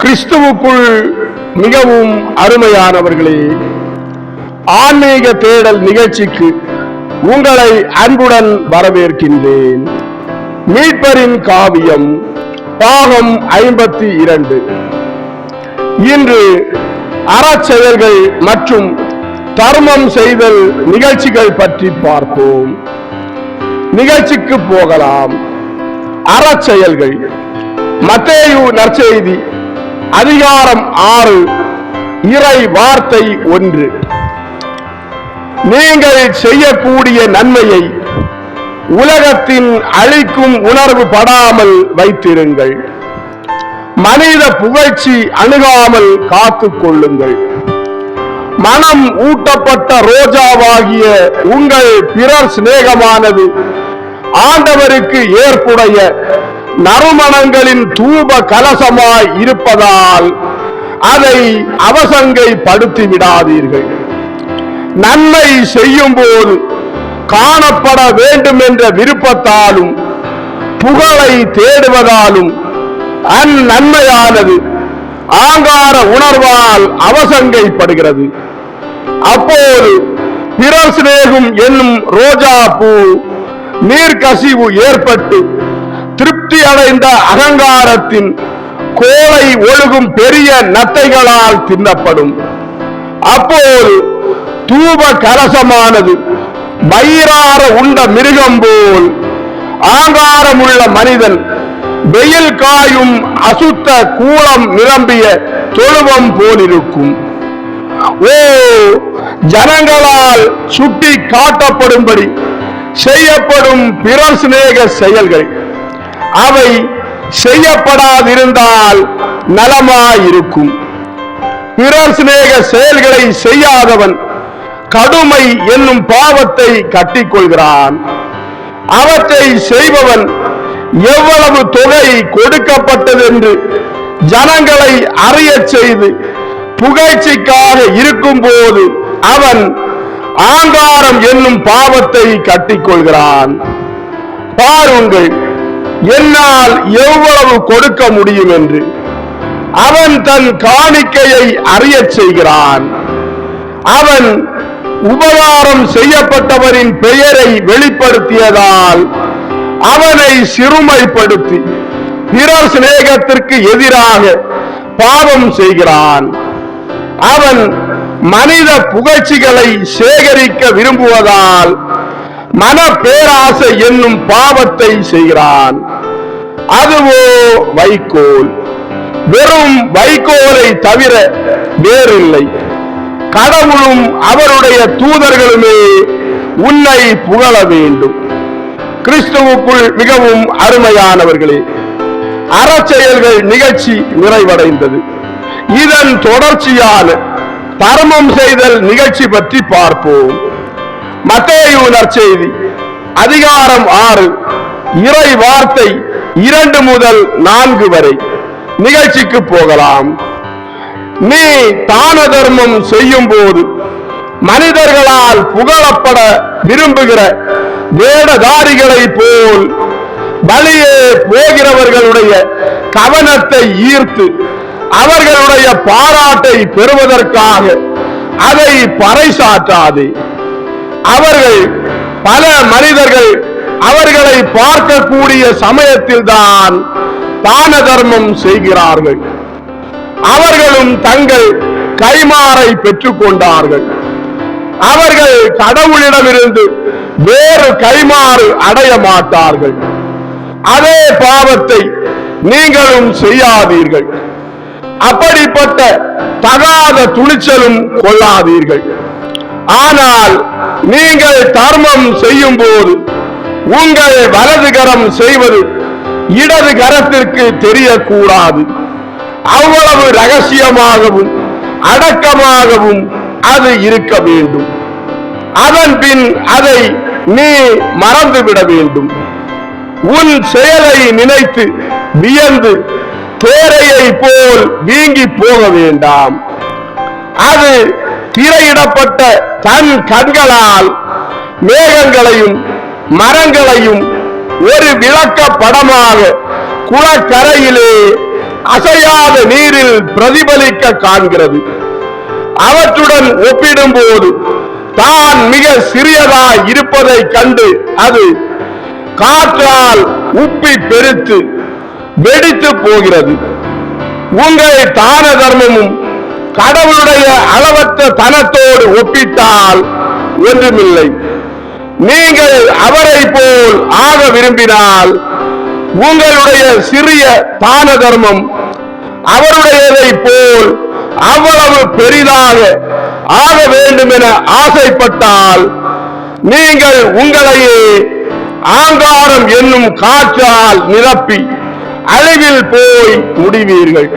கிறிஸ்துவுக்குள் மிகவும் அருமையானவர்களே, ஆன்மீக தேடல் நிகழ்ச்சிக்கு உங்களை அன்புடன் வரவேற்கின்றேன். மீட்பரின் காவியம் பாகம் 52. இன்று அறச்செயல்கள் மற்றும் தர்மம் செய்தல் நிகழ்ச்சிகள் பற்றி பார்ப்போம். நிகழ்ச்சிக்கு போகலாம். அறச்செயல்கள். மத்தேயு நற்செய்தி அதிகாரம் 6 இறை வார்த்தை 1. நீங்கள் செய்யக்கூடிய நன்மையை உலகத்தின் அழிக்கும் உணர்வு படாமல் வைத்திருங்கள். மனித புகழ்ச்சி அணுகாமல் காத்துக் கொள்ளுங்கள். மனம் ஊட்டப்பட்ட ரோஜாவாகிய உங்கள் பிறர் சிநேகமானது ஆண்டவருக்கு ஏற்புடைய நறுமணங்களின் தூப கலசமாய் இருப்பதால் அதை அவசங்கைப்படுத்தி விடாதீர்கள். நன்மை செய்யும் போது காணப்பட வேண்டும் என்ற விருப்பத்தாலும் புகழை தேடுவதாலும் அந்நன்மையானது ஆங்கார உணர்வால் அவசங்கைப்படுகிறது. அப்போது பிறர் சிநேகம் என்னும் ரோஜா பூ நீர்க்கசிவு ஏற்பட்டு திருப்தி அடைந்த அகங்காரத்தின் கோலை ஒழுகும் பெரிய நத்தைகளால் தின்னப்படும். அப்போது தூப கலசமானது வயிறார உண்ட மிருகம் போல் ஆங்காரமுள்ள மனிதன் வெயில் காயும் அசுத்த கூளம் நிரம்பிய தொழுவம் போலிருக்கும். ஓ, ஜனங்களால் சுட்டி காட்டப்படும்படி செய்யப்படும் பிறர் சிநேக செயல்கள், அவை செய்யப்படாதிருந்தால் நலமாயிருக்கும். பிறர் சிநேக செயல்களை செய்யாதவன் கடுமை என்னும் பாவத்தை கட்டிக்கொள்கிறான். அவற்றை செய்பவன் எவ்வளவு தொகை கொடுக்கப்பட்டது என்று ஜனங்களை அறிய செய்து புகழ்ச்சிக்காக இருக்கும் போது அவன் ஆங்காரம் என்னும் பாவத்தை கட்டிக்கொள்கிறான். பாருங்கள், என்னால் எவ்வளவு கொடுக்க முடியும் என்று அவன் தன் காணிக்கையை அறிய செய்கிறான். அவன் உபகாரம் செய்யப்பட்டவரின் பெயரை வெளிப்படுத்தியதால் அவனை சிறுமைப்படுத்தி பிறர் சிநேகத்திற்கு எதிராக பாவம் செய்கிறான். அவன் மனித புகழ்ச்சிகளை சேகரிக்க விரும்புவதால் மன பேராசை என்னும் பாவத்தை செய்கிறான். அதுவோ வைக்கோல், வெறும் வைக்கோலை தவிர வேறில்லை. கடவுளும் அவருடைய தூதர்களுமே உன்னை புகழ வேண்டும். கிறிஸ்துவுக்குள் மிகவும் அருமையானவர்களே, அறச்செயல்கள் நிகழ்ச்சி நிறைவடைந்தது. இதன் தொடர்ச்சியான தர்மம் செய்தல் நிகழ்ச்சி பற்றி பார்ப்போம். மத்தேயு நற்செய்தி அதிகாரம் 6 இறை வார்த்தை 2 முதல் 4 வரை. நிகழ்ச்சிக்கு போகலாம். நீ தான தர்மம் செய்யும் போது மனிதர்களால் புகழப்பட விரும்புகிற வேடதாரிகளை போல் பலியே போகிறவர்களுடைய கவனத்தை ஈர்த்து அவர்களுடைய பாராட்டை பெறுவதற்காக அதை பறைசாற்றாதே. அவர்கள் பல மனிதர்கள் அவர்களை பார்க்கக்கூடிய சமயத்தில் தான் தான தர்மம் செய்கிறார்கள். அவர்களும் தங்கள் கைமாறை பெற்றுக் கொண்டார்கள். அவர்கள் கடவுளிடமிருந்து வேறு கைமாறு அடைய மாட்டார்கள். அதே பாவத்தை நீங்களும் செய்யாதீர்கள். அப்படிப்பட்ட தகாத துணிச்சலும் கொள்ளாதீர்கள். ஆனால் நீங்கள் தர்மம் செய்யும் போது உங்கள் வலது கரம் செய்வது இடது கரத்திற்கு தெரியக்கூடாது. அவ்வளவு ரகசியமாகவும் அடக்கமாகவும் அது இருக்க வேண்டும். அதன் பின் அதை நீ மறந்துவிட வேண்டும். உன் செயலை நினைத்து வியந்து தேரையை போல் வீங்கி போக வேண்டாம். அது திரையிடப்பட்ட தன் கண்களால் மேகங்களையும் மரங்களையும் ஒரு விளக்க படமாக குளக்கரையிலே அசையாத நீரில் பிரதிபலிக்க காண்கிறது. அவற்றுடன் ஒப்பிடும்போது தான் மிக சிறியதாய் இருப்பதை கண்டு அது காற்றால் உப்பி பெருத்து வெடித்து போகிறது. உங்கள் தான தர்மமும் கடவுளுடைய அளவற்ற தனத்தோடு ஒப்பிட்டால் ஒன்றுமில்லை. நீங்கள் அவரை போல் ஆக விரும்பினால் உங்களுடைய சிறிய தான தர்மம் அவருடையதை போல் அவ்வளவு பெரிதாக ஆக வேண்டும் என ஆசைப்பட்டால் நீங்கள் உங்களையே ஆங்காரம் என்னும் காற்றால் நிரப்பி அழிவில் போய் முடிவீர்கள்.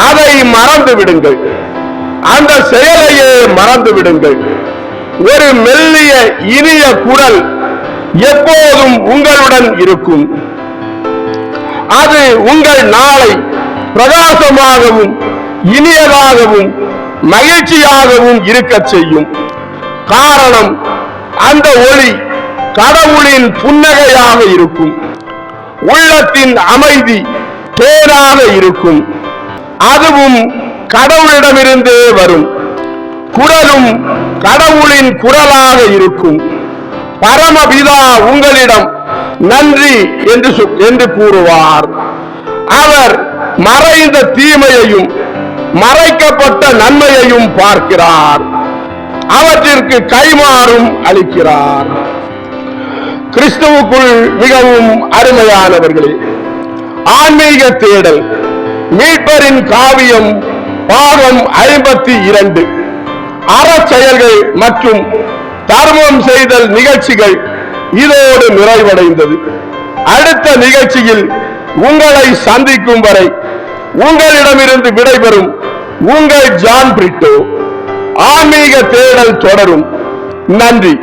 அதை மறந்து விடுங்கள். அந்த செயலையே மறந்து விடுங்கள். ஒரு மெல்லிய இனிய குரல் எப்போதும் உங்களுடன் இருக்கும். அது உங்கள் நாளை பிரகாசமாகவும் இனியதாகவும் மகிழ்ச்சியாகவும் இருக்க செய்யும். காரணம், அந்த ஒளி கடவுளின் புன்னகையாக இருக்கும். உள்ளத்தின் அமைதி தேனாக இருக்கும். அதுவும் கடவுளிடமிருந்தே வரும். குரலும் கடவுளின் குரலாக இருக்கும். பரமபிதா உங்களிடம் நன்றி என்று கூறுவார். அவர் மறைந்த தீமையையும் மறைக்கப்பட்ட நன்மையையும் பார்க்கிறார். அவற்றிற்கு கைமாறும் அளிக்கிறார். கிறிஸ்துவுக்குள் மிகவும் அருமையானவர்களே, ஆன்மீக தேடல் மீட்பரின் காவியம் பாகம் 52 அறச்செயல்கள் மற்றும் தர்மம் செய்தல் நிகழ்ச்சிகள் இதோடு நிறைவடைந்தது. அடுத்த நிகழ்ச்சியில் உங்களை சந்திக்கும் வரை உங்களிடமிருந்து விடைபெறும் உங்கள் ஜான் பிரிட்டோ. ஆன்மீக தேடல் தொடரும். நன்றி.